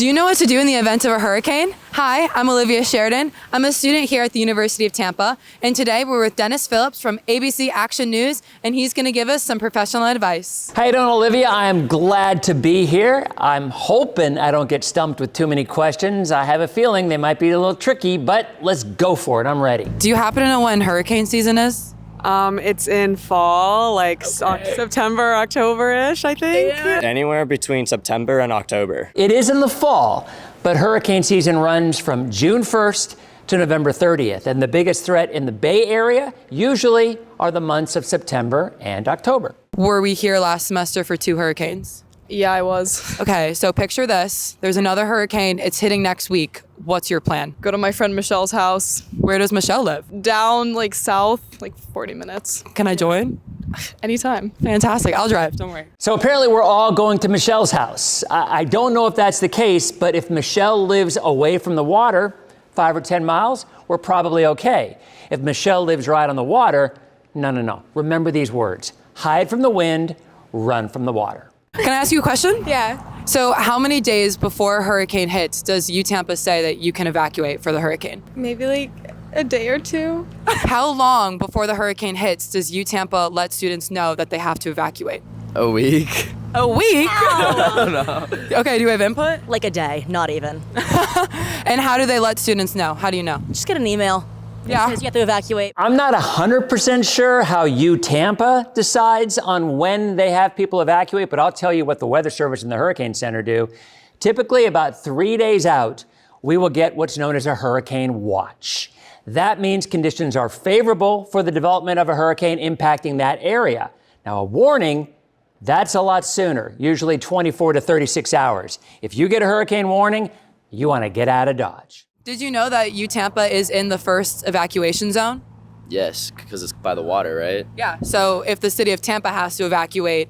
Do you know what to do in the event of a hurricane? Hi, I'm Olivia Sheridan. I'm a student here at the University of Tampa, and today we're with Denis Phillips from ABC Action News, and he's going to give us some professional advice. How you doing, Olivia? I am glad to be here. I'm hoping I don't get stumped with too many questions. I have a feeling they might be a little tricky, but let's go for it. I'm ready. Do you happen to know when hurricane season is? It's in fall, like September, October-ish, I think. Yeah. Anywhere between September and October. It is in the fall, but hurricane season runs from June 1st to November 30th. And the biggest threat in the Bay Area usually are the months of September and October. Were we here last semester for 2 hurricanes? Yeah, I was. Okay, so picture this. There's another hurricane. It's hitting next week. What's your plan? Go to my friend Michelle's house. Where does Michelle live? Down, like, south, like 40 minutes. Can I join? Anytime. Fantastic. I'll drive. Don't worry. So apparently we're all going to Michelle's house. I don't know if that's the case, but if Michelle lives away from the water, 5 or 10 miles, we're probably okay. If Michelle lives right on the water, no. Remember these words. Hide from the wind, run from the water. Can I ask you a question? Yeah. So how many days before a hurricane hits does UTampa say that you can evacuate for the hurricane? Maybe like a day or 2. How long before the hurricane hits does UTampa let students know that they have to evacuate? A week. A week? No. Okay, do you have input? Like a day, not even. And how do they let students know? How do you know? Just get an email. Yeah. It says you have to evacuate. I'm not 100% sure how UTampa decides on when they have people evacuate, but I'll tell you what the Weather Service and the Hurricane Center do. Typically about 3 days out, we will get what's known as a hurricane watch. That means conditions are favorable for the development of a hurricane impacting that area. Now, a warning, that's a lot sooner, usually 24 to 36 hours. If you get a hurricane warning, you want to get out of Dodge. Did you know that UTampa is in the first evacuation zone? Yes, because it's by the water, right? Yeah. So if the city of Tampa has to evacuate,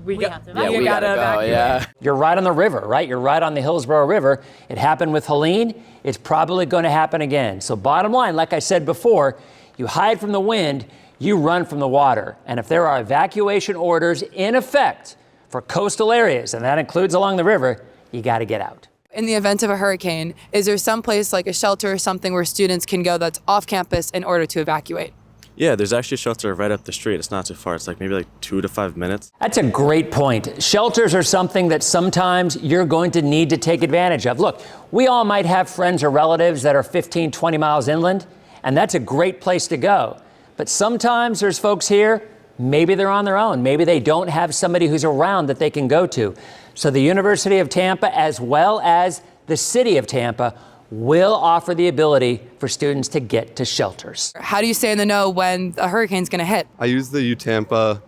We have to Yeah, evacuate. we gotta go, evacuate. yeah. You're right on the river, right? You're right on the Hillsborough River. It happened with Helene. It's probably going to happen again. So bottom line, like I said before, you hide from the wind, you run from the water. And if there are evacuation orders in effect for coastal areas, and that includes along the river, you got to get out. in the event of a hurricane, is there some place like a shelter or something where students can go that's off campus in order to evacuate? Yeah, there's actually a shelter right up the street. It's not too far. It's like maybe like 2 to 5 minutes. That's a great point. Shelters are something that sometimes you're going to need to take advantage of. Look, we all might have friends or relatives that are 15, 20 miles inland, and that's a great place to go. But sometimes there's folks here, maybe they're on their own. Maybe they don't have somebody who's around that they can go to. So the University of Tampa, as well as the city of Tampa, will offer the ability for students to get to shelters. How do you stay in the know when a hurricane's going to hit? I use the UTampa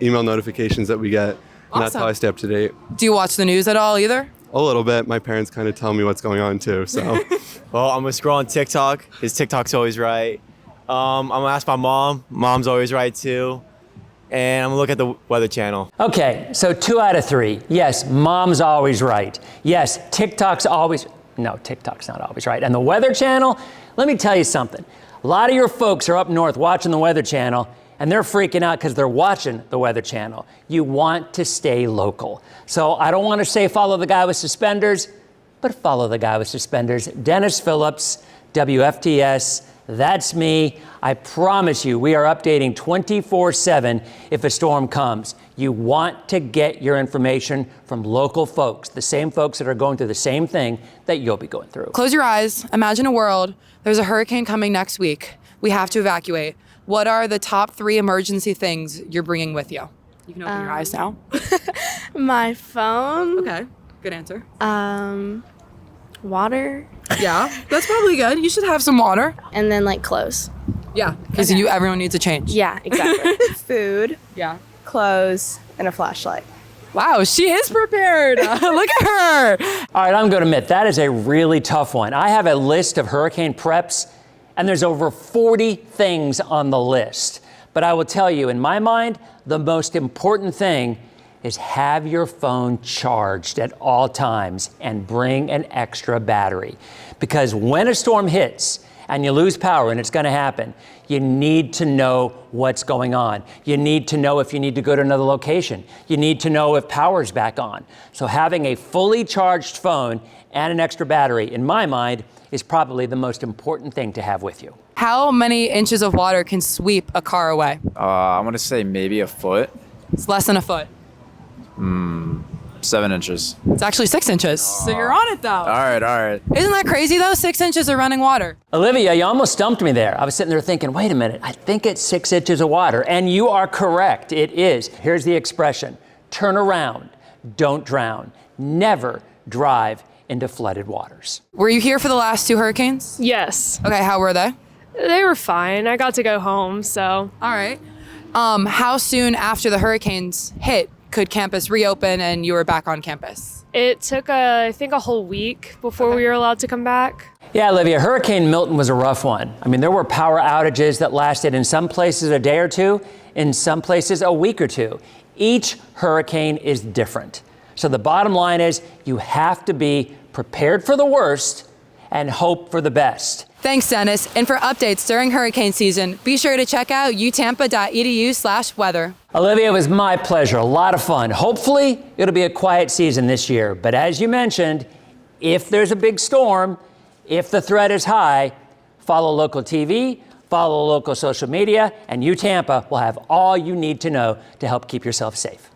email notifications that we get, and that's how I stay up to date. Do you watch the news at all either? A little bit. My parents kind of tell me what's going on too, so. Well, I'm gonna scroll on TikTok. His TikTok's always right. I'm gonna ask my mom. Mom's always right too. And I'm gonna look at the Weather Channel. Okay, so 2 out of 3. Yes, mom's always right. Yes, TikTok's always, no, TikTok's not always right. And the Weather Channel, let me tell you something. A lot of your folks are up north watching the Weather Channel, and they're freaking out because they're watching the Weather Channel. You want to stay local. So I don't want to say follow the guy with suspenders, but follow the guy with suspenders. Denis Phillips, WFTS, that's me. I promise you, we are updating 24/7 if a storm comes. You want to get your information from local folks, the same folks that are going through the same thing that you'll be going through. Close your eyes. Imagine a world. There's a hurricane coming next week. We have to evacuate. What are the top 3 emergency things you're bringing with you? You can open your eyes now. My phone. Okay, good answer. Water. Yeah, that's probably good. You should have some water. And then like clothes. Yeah, because everyone needs a change. Yeah, exactly. Food, Yeah. clothes, and a flashlight. Wow, she is prepared. Look at her. All right, I'm going to admit, that is a really tough one. I have a list of hurricane preps, and there's over 40 things on the list. But I will tell you, in my mind, the most important thing is have your phone charged at all times and bring an extra battery. Because when a storm hits and you lose power, and it's going to happen, you need to know what's going on. You need to know if you need to go to another location. You need to know if power's back on. So having a fully charged phone and an extra battery, in my mind, is probably the most important thing to have with you. How many inches of water can sweep a car away? I want to say maybe a foot. It's less than a foot. 7 inches. It's actually 6 inches. So you're on it though. All right. Isn't that crazy though? 6 inches of running water. Olivia, you almost stumped me there. I was sitting there thinking, wait a minute, I think it's 6 inches of water. And you are correct, it is. Here's the expression: turn around, don't drown. Never drive into flooded waters. Were you here for the last 2 hurricanes? Yes, Okay, how were they? they were fine. I got to go home, so All right. How soon after the hurricanes hit could campus reopen and you were back on campus? it took I think a whole week before we were allowed to come back. Yeah, Olivia, Hurricane Milton was a rough one. I mean, there were power outages that lasted in some places a day or two, in some places a week or two. Each hurricane is different. So the bottom line is you have to be prepared for the worst and hope for the best. Thanks, Denis. And for updates during hurricane season, be sure to check out utampa.edu/weather. Olivia, it was my pleasure. A lot of fun. Hopefully, it'll be a quiet season this year. But as you mentioned, if there's a big storm, if the threat is high, follow local TV, follow local social media, and UTampa will have all you need to know to help keep yourself safe.